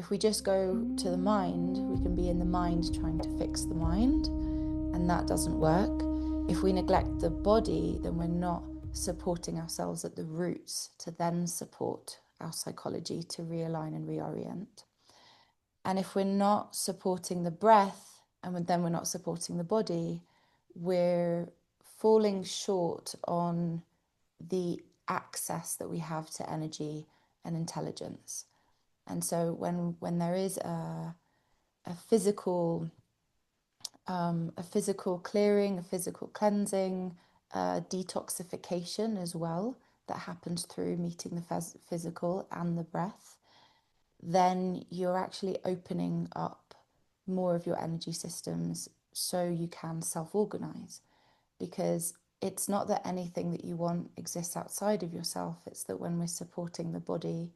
If we just go to the mind, we can be in the mind trying to fix the mind, and that doesn't work. If we neglect the body, then we're not supporting ourselves at the roots to then support our psychology to realign and reorient. And if we're not supporting the breath, and then we're not supporting the body, we're falling short on the access that we have to energy and intelligence. And so when there is a physical clearing, a physical cleansing, detoxification as well that happens through meeting the physical and the breath, then you're actually opening up more of your energy systems so you can self-organize. Because it's not that anything that you want exists outside of yourself, it's that when we're supporting the body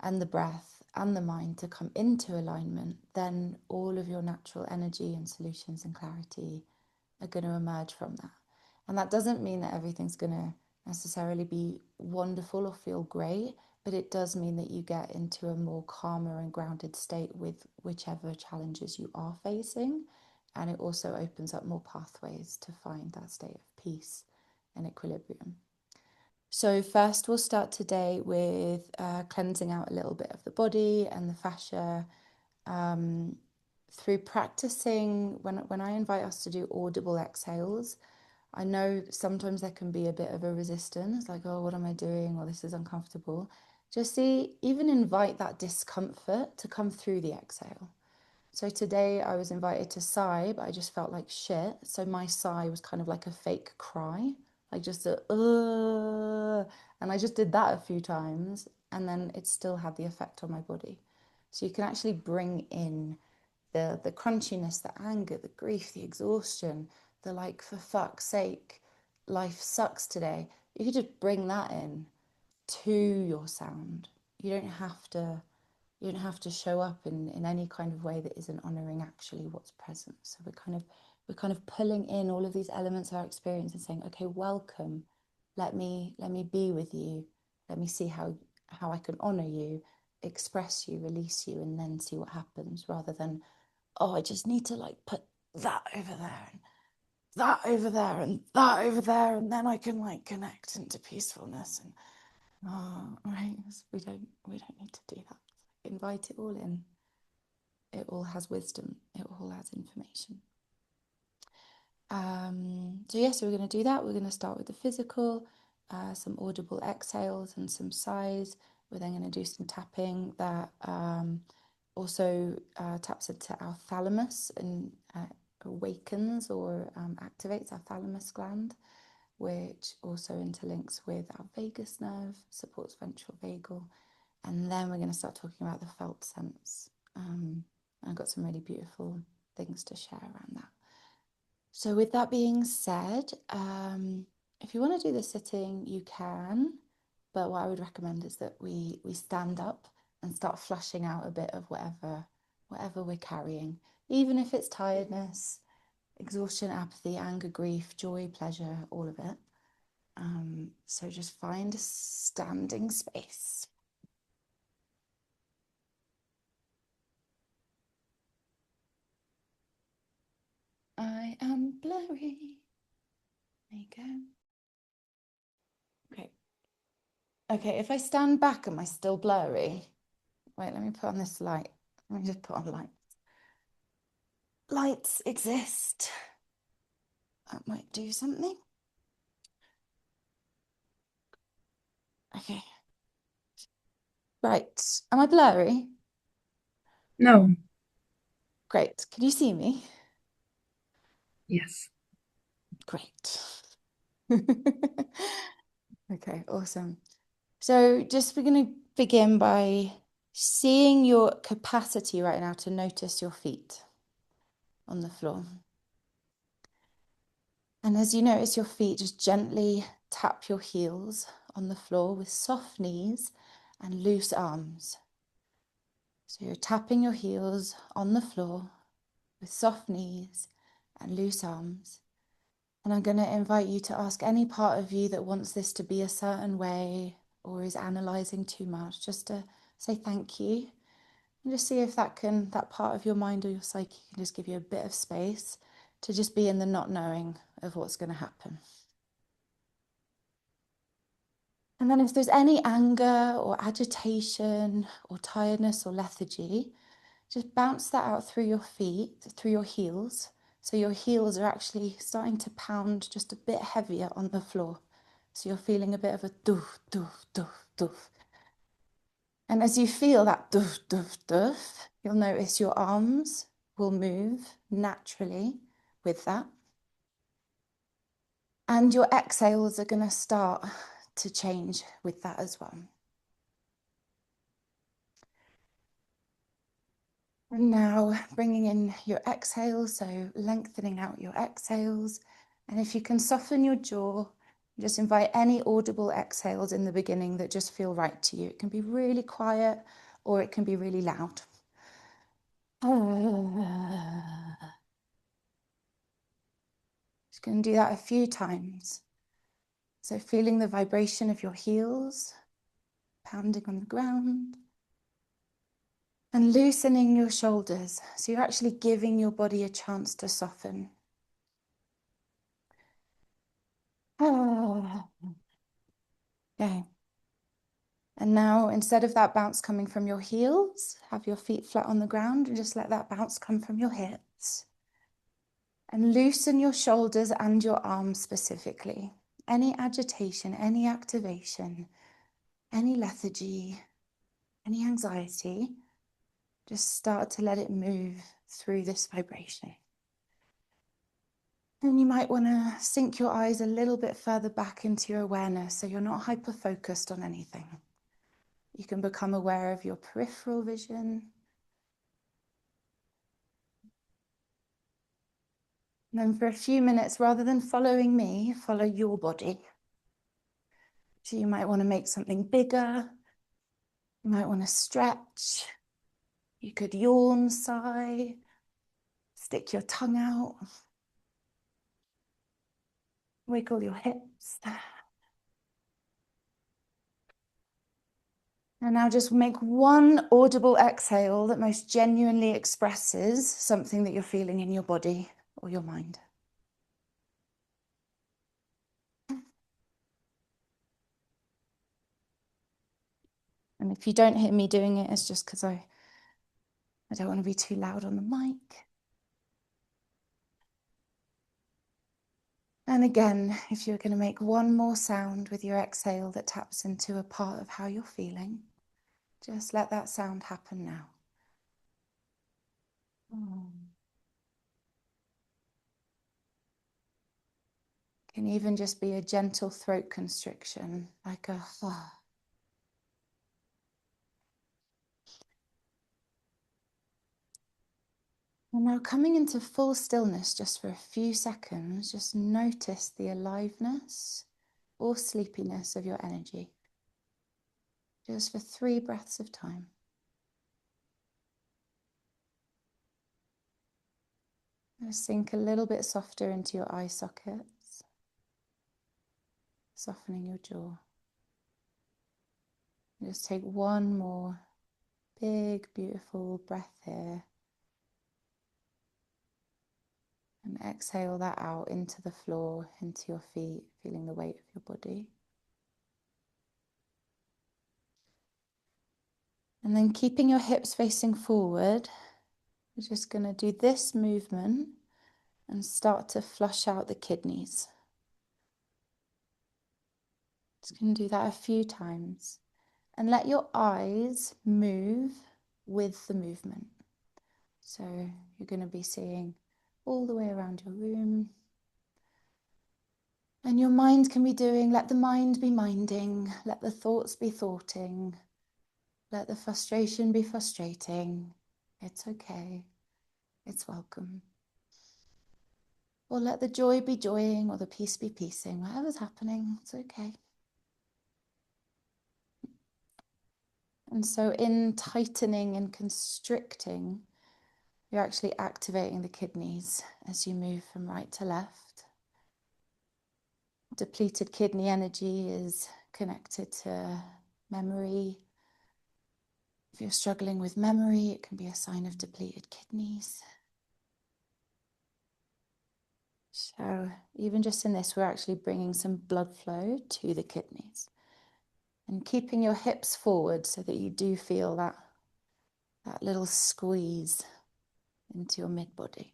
and the breath and the mind to come into alignment, then all of your natural energy and solutions and clarity are going to emerge from that. And that doesn't mean that everything's going to necessarily be wonderful or feel great, but it does mean that you get into a more calmer and grounded state with whichever challenges you are facing. And it also opens up more pathways to find that state of peace and equilibrium. So first we'll start today with cleansing out a little bit of the body and the fascia through practicing. When I invite us to do audible exhales, I know sometimes there can be a bit of a resistance, like, oh, what am I doing? Or this is uncomfortable. Just even invite that discomfort to come through the exhale. So today I was invited to sigh, but I just felt like shit. So my sigh was kind of like a fake cry, like just and I just did that a few times, and then it still had the effect on my body. So you can actually bring in the crunchiness, the anger, the grief, the exhaustion, the like, for fuck's sake, life sucks today. You could just bring that in to your sound. You don't have to show up in any kind of way that isn't honoring actually what's present. So we're kind of pulling in all of these elements of our experience and saying, okay, welcome. Let me be with you. Let me see how I can honor you, express you, release you, and then see what happens, rather than, oh, I just need to like put that over there and that over there and that over there, and then I can like connect into peacefulness. And right, we don't need to do that. Invite it all in. It all has wisdom. It all has information. So we're going to do that. We're going to start with the physical, some audible exhales and some sighs. We're then going to do some tapping that also taps into our thalamus and awakens or activates our thalamus gland, which also interlinks with our vagus nerve, supports ventral vagal. And then we're going to start talking about the felt sense. I've got some really beautiful things to share around that. So with that being said, if you want to do the sitting, you can. But what I would recommend is that we stand up and start flushing out a bit of whatever we're carrying, even if it's tiredness, exhaustion, apathy, anger, grief, joy, pleasure, all of it. So just find a standing space. I am blurry. There you go. Okay. Okay, if I stand back, am I still blurry? Wait, let me put on this light. Let me just put on lights. Lights exist. That might do something. Okay. Right. Am I blurry? No. Great. Can you see me? Yes. Great. Okay, awesome. So we're going to begin by seeing your capacity right now to notice your feet on the floor. And as you notice your feet, just gently tap your heels on the floor with soft knees and loose arms. So you're tapping your heels on the floor with soft knees and loose arms. And I'm going to invite you to ask any part of you that wants this to be a certain way or is analysing too much, just to say thank you And just see if that part of your mind or your psyche can just give you a bit of space to just be in the not knowing of what's going to happen. And then if there's any anger or agitation or tiredness or lethargy, just bounce that out through your feet, through your heels. So your heels are actually starting to pound just a bit heavier on the floor. So you're feeling a bit of a doof, doof, doof, doof. And as you feel that doof, doof, doof, you'll notice your arms will move naturally with that. And your exhales are going to start to change with that as well. And now bringing in your exhales, so lengthening out your exhales. And if you can soften your jaw, just invite any audible exhales in the beginning that just feel right to you. It can be really quiet or it can be really loud. Just going to do that a few times. So feeling the vibration of your heels pounding on the ground and loosening your shoulders. So you're actually giving your body a chance to soften. Okay. And now, instead of that bounce coming from your heels, have your feet flat on the ground and just let that bounce come from your hips. And loosen your shoulders and your arms specifically. Any agitation, any activation, any lethargy, any anxiety, just start to let it move through this vibration. And you might want to sink your eyes a little bit further back into your awareness so you're not hyper-focused on anything. You can become aware of your peripheral vision. And then for a few minutes, rather than following me, follow your body. So you might want to make something bigger. You might want to stretch. You could yawn, sigh, stick your tongue out, wiggle your hips. And now just make one audible exhale that most genuinely expresses something that you're feeling in your body or your mind. And if you don't hear me doing it, it's just because I don't want to be too loud on the mic. And again, if you're going to make one more sound with your exhale that taps into a part of how you're feeling, just let that sound happen now. Can even just be a gentle throat constriction, like a ah. And now coming into full stillness just for a few seconds, just notice the aliveness or sleepiness of your energy. Just for 3 breaths of time. Just sink a little bit softer into your eye sockets, softening your jaw. Just take one more big, beautiful breath here. And exhale that out into the floor, into your feet, feeling the weight of your body. And then keeping your hips facing forward, you're just going to do this movement and start to flush out the kidneys. Just going to do that a few times. And let your eyes move with the movement. So you're going to be seeing all the way around your room. And your mind can be doing, let the mind be minding, let the thoughts be thoughting, let the frustration be frustrating. It's okay. It's welcome. Or let the joy be joying or the peace be peacing. Whatever's happening, it's okay. And so in tightening and constricting, you're actually activating the kidneys as you move from right to left. Depleted kidney energy is connected to memory, If you're struggling with memory, it can be a sign of depleted kidneys. So even just in this, we're actually bringing some blood flow to the kidneys and keeping your hips forward so that you do feel that little squeeze into your mid-body.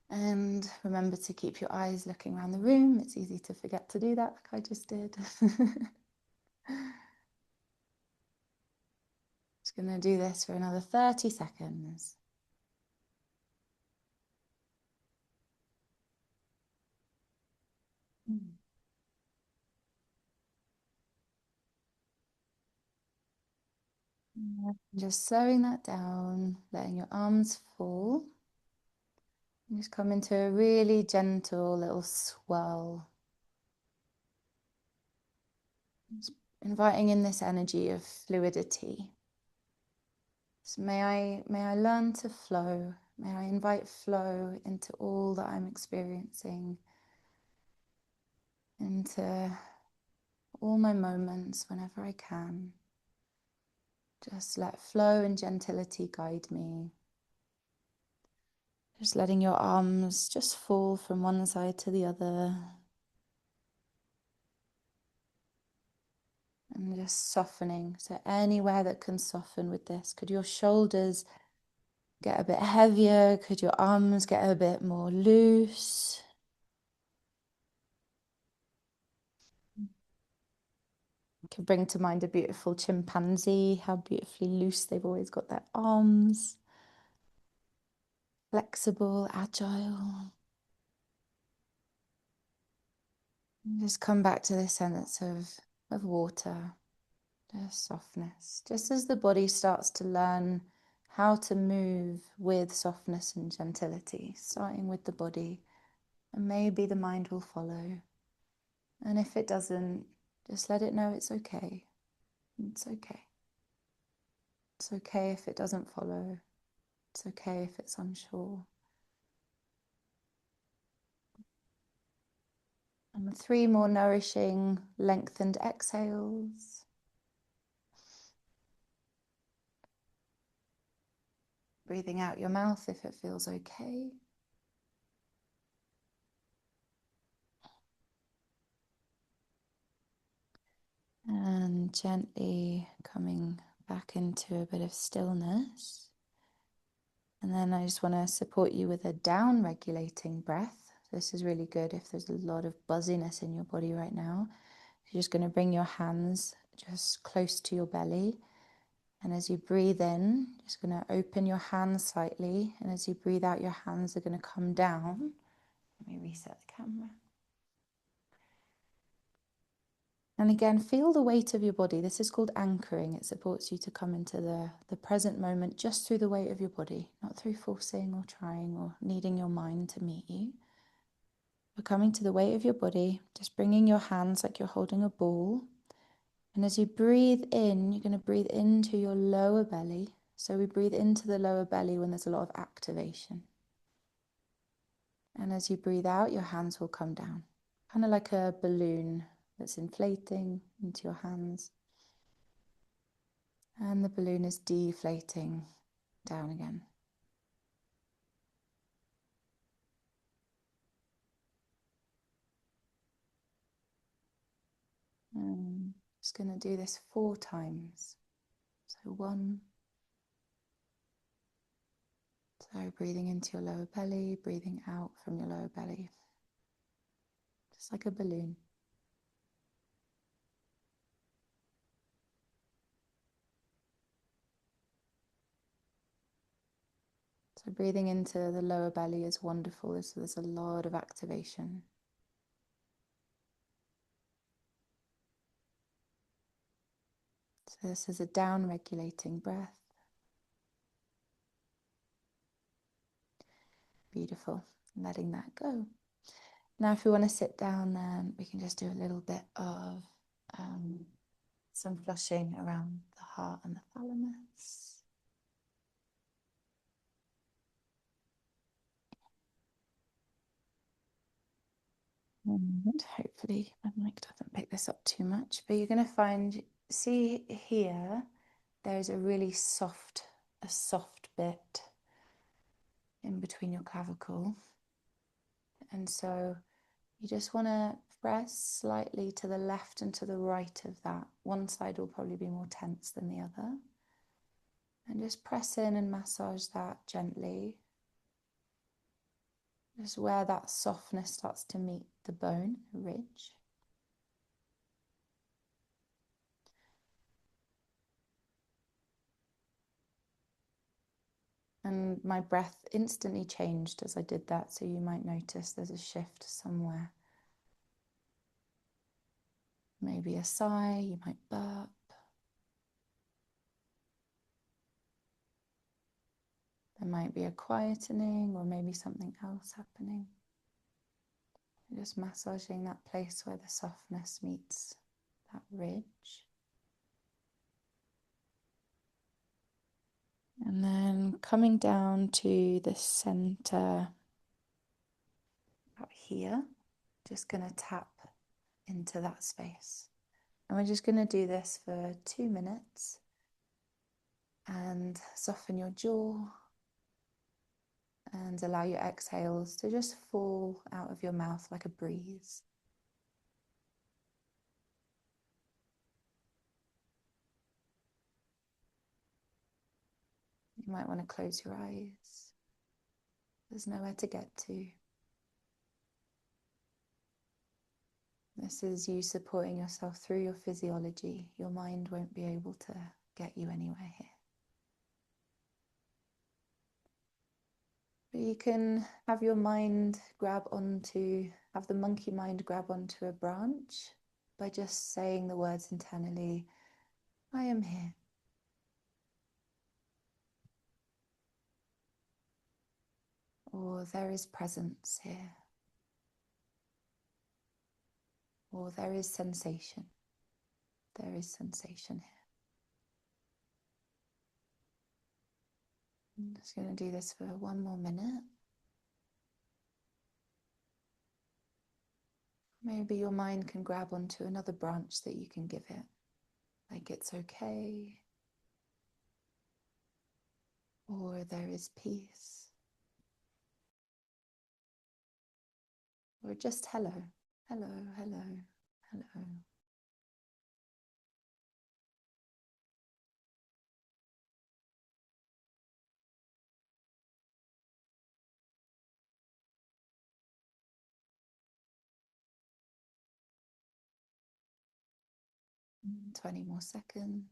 And remember to keep your eyes looking around the room. It's easy to forget to do that, like I just did. Just going to do this for another 30 seconds. Just slowing that down, letting your arms fall. And just come into a really gentle little swirl. Just inviting in this energy of fluidity. So may I learn to flow. May I invite flow into all that I'm experiencing, into all my moments whenever I can. Just let flow and gentility guide me. Just letting your arms just fall from one side to the other. And just softening. So anywhere that can soften with this. Could your shoulders get a bit heavier? Could your arms get a bit more loose? You can bring to mind a beautiful chimpanzee, how beautifully loose they've always got their arms. Flexible, agile. And just come back to this sense of water, just softness. Just as the body starts to learn how to move with softness and gentility, starting with the body, and maybe the mind will follow. And if it doesn't, just let it know it's okay. It's okay. It's okay if it doesn't follow. It's okay if it's unsure. And 3 more nourishing, lengthened exhales. Breathing out your mouth if it feels okay. And gently coming back into a bit of stillness. And then I just want to support you with a down regulating breath. This is really good if there's a lot of buzziness in your body right now. You're just going to bring your hands just close to your belly. And as you breathe in, just going to open your hands slightly. And as you breathe out, your hands are going to come down. Let me reset the camera. And again, feel the weight of your body. This is called anchoring. It supports you to come into the present moment just through the weight of your body, not through forcing or trying or needing your mind to meet you. But coming to the weight of your body, just bringing your hands like you're holding a ball. And as you breathe in, you're going to breathe into your lower belly. So we breathe into the lower belly when there's a lot of activation. And as you breathe out, your hands will come down, kind of like a balloon that's inflating into your hands. And the balloon is deflating down again. Just going to do this 4 times. So 1. So breathing into your lower belly, breathing out from your lower belly. Just like a balloon. So breathing into the lower belly is wonderful. There's a lot of activation. So this is a down regulating breath. Beautiful. Letting that go. Now if we want to sit down, then we can just do a little bit of some flushing around the heart and the thalamus. And hopefully my mic doesn't pick this up too much, but you're going to see here there's a really soft bit in between your clavicle. And so you just want to press slightly to the left and to the right of that. One side will probably be more tense than the other. And just press in and massage that gently. Just where that softness starts to meet the bone, the ridge. And my breath instantly changed as I did that, so you might notice there's a shift somewhere. Maybe a sigh, you might burp. There might be a quietening or maybe something else happening. Just massaging that place where the softness meets that ridge. And then coming down to the center out here, just going to tap into that space. And we're just going to do this for 2 minutes and soften your jaw and allow your exhales to just fall out of your mouth like a breeze. You might want to close your eyes. There's nowhere to get to. This is you supporting yourself through your physiology. Your mind won't be able to get you anywhere here. But you can have your mind have the monkey mind grab onto a branch by just saying the words internally, I am here. Or there is presence here. Or there is sensation. There is sensation here. I'm just going to do this for 1 more minute. Maybe your mind can grab onto another branch that you can give it. Like it's okay. Or there is peace. Or just hello, hello, hello, hello. Mm, 20 more seconds.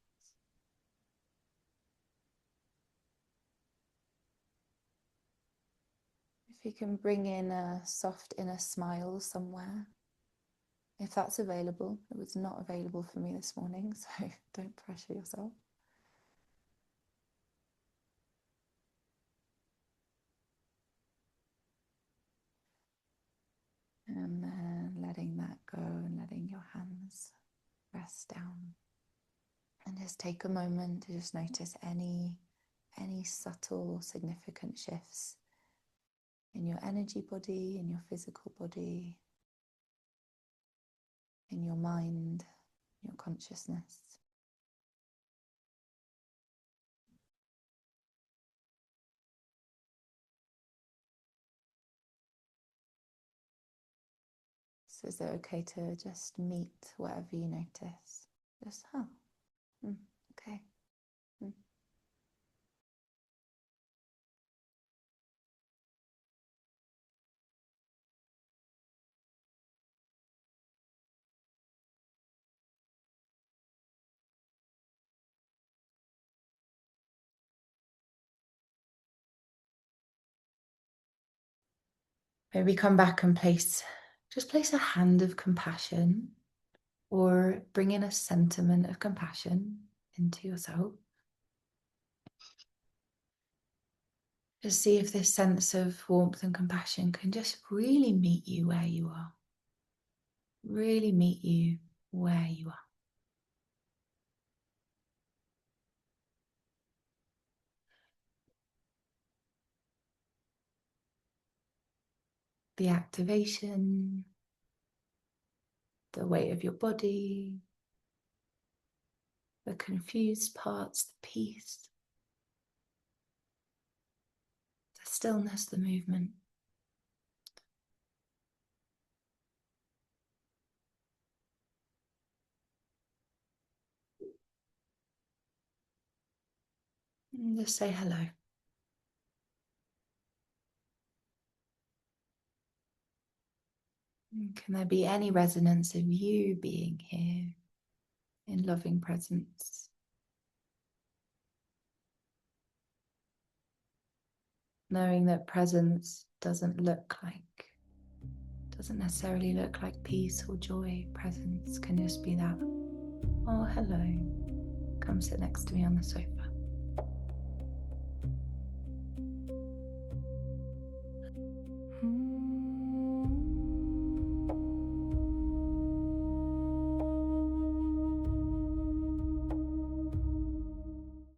If you can bring in a soft inner smile somewhere, if that's available. It was not available for me this morning, so don't pressure yourself. And then letting that go and letting your hands rest down. And just take a moment to just notice any subtle or significant shifts in your energy body, in your physical body, in your mind, your consciousness. So is it okay to just meet whatever you notice? Just, okay. Mm. Maybe come back and just place a hand of compassion or bring in a sentiment of compassion into yourself. Just see if this sense of warmth and compassion can just really meet you where you are. Really meet you where you are. The activation, the weight of your body, the confused parts, the peace, the stillness, the movement. And just say hello. And can there be any resonance of you being here in loving presence? Knowing that presence doesn't necessarily look like peace or joy. Presence can just be that, oh, hello, come sit next to me on the sofa.